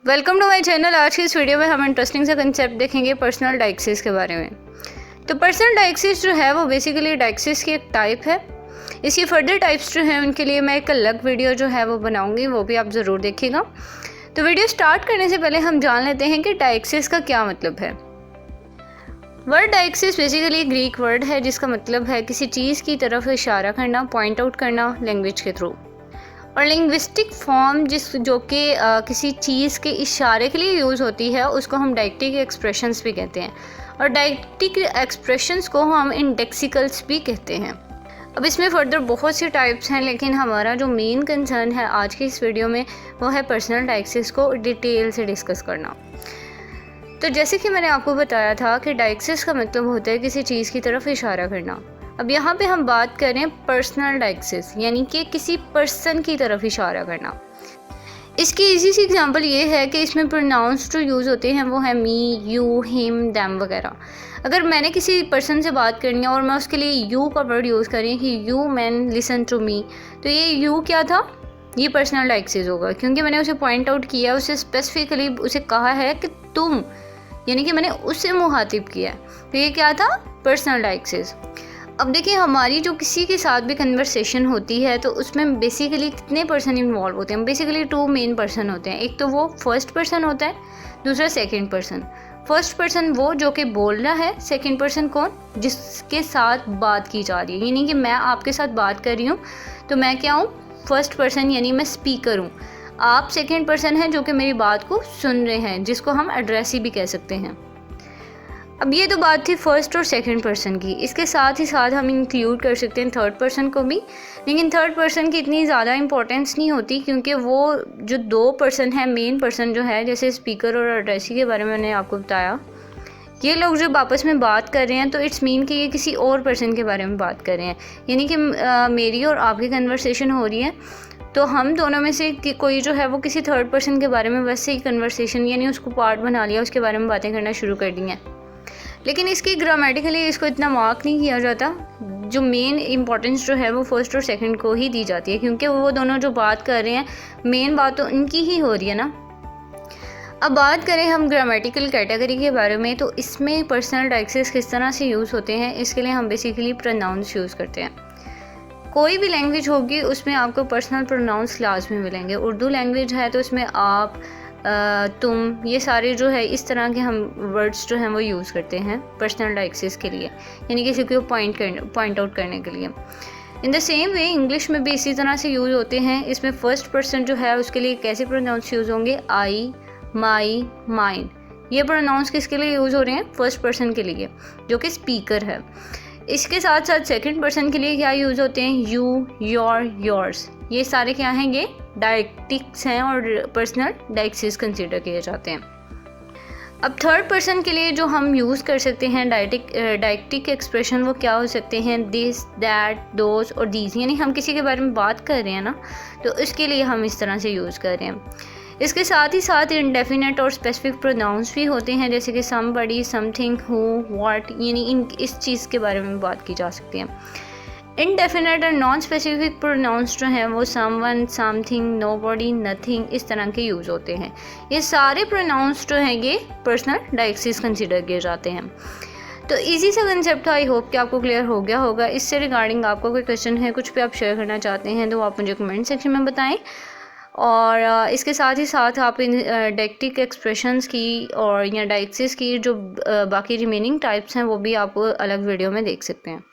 Welcome to my channel. आज की इस वीडियो में हम इंटरेस्टिंग सा कंसेप्ट देखेंगे पर्सनल डायक्सिस के बारे में। तो पर्सनल डायक्सिस जो है वो बेसिकली डायक्सिस की एक टाइप है। इसकी फर्दर टाइप्स जो हैं उनके लिए मैं एक अलग वीडियो जो है वो बनाऊंगी, वो भी आप ज़रूर देखिएगा। तो वीडियो स्टार्ट करने से पहले हम जान लेते हैं कि डायक्सिस का क्या मतलब है। वर्ड डायक्सिस बेसिकली ग्रीक वर्ड है जिसका मतलब है किसी चीज़ की तरफ इशारा करना, पॉइंट आउट करना लैंग्वेज के थ्रू। और लिंग्विस्टिक फॉर्म जो कि किसी चीज़ के इशारे के लिए यूज़ होती है उसको हम डायक्टिक एक्सप्रेशंस भी कहते हैं, और डायक्टिक एक्सप्रेशंस को हम इंडेक्सिकल्स भी कहते हैं। अब इसमें फर्दर बहुत सी टाइप्स हैं, लेकिन हमारा जो मेन कंसर्न है आज की इस वीडियो में वो है पर्सनल डायक्सिस को डिटेल से डिस्कस करना। तो जैसे कि मैंने आपको बताया था कि डायक्सिस का मतलब होता है किसी चीज़ की तरफ इशारा करना। अब यहाँ पे हम बात करें पर्सनल डायक्सिस, यानी कि किसी पर्सन की तरफ इशारा करना। इसकी इजी सी एग्जांपल ये है कि इसमें प्रोनाउंस जो यूज़ होते हैं वो है मी, यू, हिम, दैम वगैरह। अगर मैंने किसी पर्सन से बात करनी है और मैं उसके लिए यू का वर्ड यूज़ करें कि you man listen to me, तो ये यू क्या था? ये पर्सनल डायक्सिस होगा, क्योंकि मैंने उसे पॉइंट आउट किया, उसे स्पेसिफिकली उसे कहा है कि तुम, यानी कि मैंने उससे मुखातिब किया है। तो ये क्या था? पर्सनल डायक्सिस। अब देखिए, हमारी जो किसी के साथ भी कन्वर्सेशन होती है तो उसमें बेसिकली कितने पर्सन इन्वॉल्व होते हैं? बेसिकली 2 मेन पर्सन होते हैं। एक तो वो फर्स्ट पर्सन होता है, दूसरा सेकंड पर्सन। फर्स्ट पर्सन वो जो कि बोल रहा है, सेकंड पर्सन कौन? जिसके साथ बात की जा रही है। यानी कि मैं आपके साथ बात कर रही हूँ तो मैं क्या हूँ? फर्स्ट पर्सन, यानी मैं स्पीकर हूँ। आप सेकेंड पर्सन हैं जो कि मेरी बात को सुन रहे हैं, जिसको हम एड्रेसी भी कह सकते हैं। अब ये तो बात थी फर्स्ट और सेकंड पर्सन की। इसके साथ ही साथ हम इंक्लूड कर सकते हैं थर्ड पर्सन को भी, लेकिन थर्ड पर्सन की इतनी ज़्यादा इंपॉर्टेंस नहीं होती, क्योंकि वो जो 2 पर्सन है, मेन पर्सन जो है, जैसे स्पीकर और एड्रेसी के बारे में मैंने आपको बताया, ये लोग जब आपस में बात कर रहे हैं तो इट्स मीन कि ये किसी और पर्सन के बारे में बात कर रहे हैं। यानी कि मेरी और आपकी कन्वर्सेशन हो रही है तो हम दोनों में से कोई जो है वो किसी थर्ड पर्सन के बारे में वैसे ही कन्वर्सेशन, यानी उसको पार्ट बना लिया, उसके बारे में बातें करना शुरू कर दी हैं। लेकिन इसकी ग्रामेटिकली इसको इतना मार्क नहीं किया जाता। जो मेन इंपॉर्टेंस जो है वो फर्स्ट और सेकंड को ही दी जाती है, क्योंकि वो दोनों जो बात कर रहे हैं मेन बात तो इनकी ही हो रही है ना। अब बात करें हम ग्रामेटिकल कैटेगरी के बारे में, तो इसमें पर्सनल डायक्सिस किस तरह से यूज़ होते हैं, इसके लिए हम बेसिकली प्रोनाउंस यूज़ करते हैं। कोई भी लैंग्वेज होगी उसमें आपको पर्सनल प्रोनाउंस लाजमी मिलेंगे। उर्दू लैंग्वेज है तो उसमें आप, तुम, ये सारे जो है इस तरह के हम वर्ड्स जो हैं वो यूज़ करते हैं पर्सनल डायक्सिस के लिए, यानी किसी को पॉइंट आउट करने के लिए। In the same way English में भी इसी तरह से यूज़ होते हैं। इसमें फर्स्ट पर्सन जो है उसके लिए कैसे प्रोनाउंस यूज़ होंगे? आई, माई, माइन। ये प्रोनाउंस किसके लिए यूज़ हो रहे हैं? फर्स्ट पर्सन के लिए, जो कि स्पीकर है। इसके साथ साथ सेकंड पर्सन के लिए क्या यूज़ होते हैं? You, your, yours. ये सारे क्या हैं? ये डायक्टिक्स हैं और पर्सनल डायक्सिस कंसीडर किए जाते हैं। अब थर्ड पर्सन के लिए जो हम यूज़ कर सकते हैं डायक्टिक एक्सप्रेशन, वो क्या हो सकते हैं? दिस, दैट, दोज और दीज। यानी हम किसी के बारे में बात कर रहे हैं ना, तो इसके लिए हम इस तरह से यूज़ कर रहे हैं। इसके साथ ही साथ इंडेफिनेट और स्पेसिफिक प्रोनाउंस भी होते हैं, जैसे कि समबडी, समथिंग, हु, व्हाट, यानी इस चीज़ के बारे में बात की जा सकती है। इनडेफिनेट और नॉन स्पेसिफिक प्रोनाउंस जो हैं वो समवन, समथिंग, नोबडी, नथिंग, इस तरह के यूज़ होते हैं। ये सारे प्रोनाउंस जो हैं ये पर्सनल डायक्सिस कंसीडर किए जाते हैं। तो इजी सा कंसेप्ट था, आई होप कि आपको क्लियर हो गया होगा। इससे रिगार्डिंग आपको कोई क्वेश्चन है, कुछ भी आप शेयर करना चाहते हैं तो आप मुझे कमेंट सेक्शन में बताएं। और इसके साथ ही साथ आप इन डायक्टिक एक्सप्रेशंस की और या डायक्सिस की जो बाकी रिमेनिंग टाइप्स हैं वो भी आप अलग वीडियो में देख सकते हैं।